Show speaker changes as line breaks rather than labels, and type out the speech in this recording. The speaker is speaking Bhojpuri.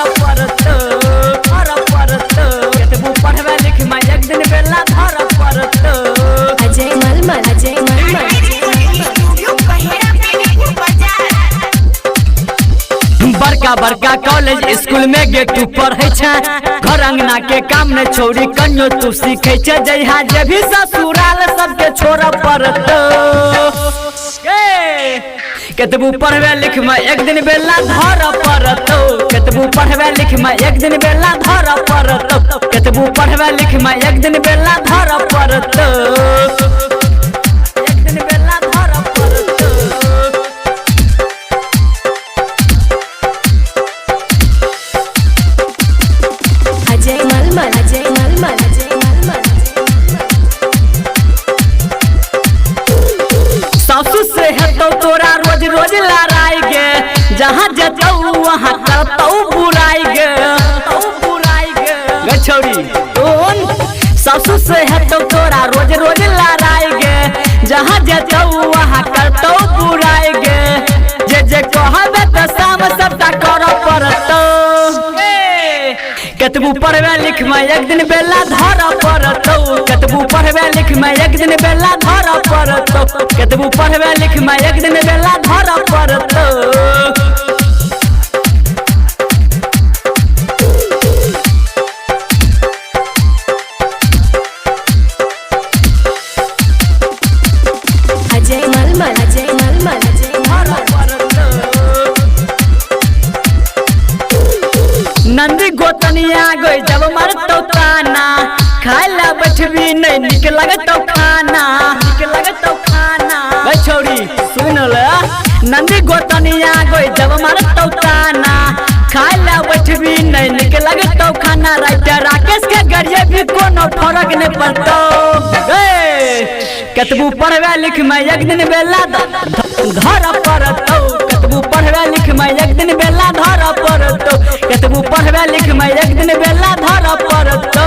धर परतो केतबू पढ़वे लिखमा एक दिन बेला धर परतो
अजय मलमल
बड़का बड़का कॉलेज स्कूल में गेट पढ़े छे घर अंगना के काम ने छोड़ी कन्यो तू सीखे छे जइहा जे भी ससुराल सबके छोड़ परतो केतबू पढ़वे लिखमा एक दिन बेला धर परतो केतबू पढ़वे लिखमा एक दिन बेला धर परतो केतबू पढ़वे लिखमा एक दिन बेला धर परतो एक दिन बेला धर परतो
अजय मलमल
सासू से हेतौ तोरा रोज रोज लड़ाई गे जहाँ जतौ वहाँ करतौ बुराई गे छौरी कौन सासू से हेतौ तोरा रोज रोज लड़ाई गे जहाँ जतौ वहाँ करतौ बुराई गे जे कहबे त शाम सबटा कर परतौ केतबू पढ़वे लिखमा एक दिन बेला धर परतो केतबू पढ़वे लिखमा एक दिन बेला धर परतो केतबू पढ़वे लिखमा एक दिन बेला धर परतो
अजय मलमल
नंदी गोतनिया गई जब मरतो ताना खाला बैठबी नहीं निक लगतो खाना छौरी सुन ले नंदी गोतनिया गई जब मरतो ताना खाला बैठबी नहीं निक लगतो खाना राइटर राकेश के गरिए भी कोनो फर्क नहीं पड़तो केतबू पढ़वे लिखमा एक दिन बेला धर परतो केतबू पढ़वे लिखमा एक दिन बेला धर परतो केतबू पढ़वे लिखमा एक दिन बेला धर परतो।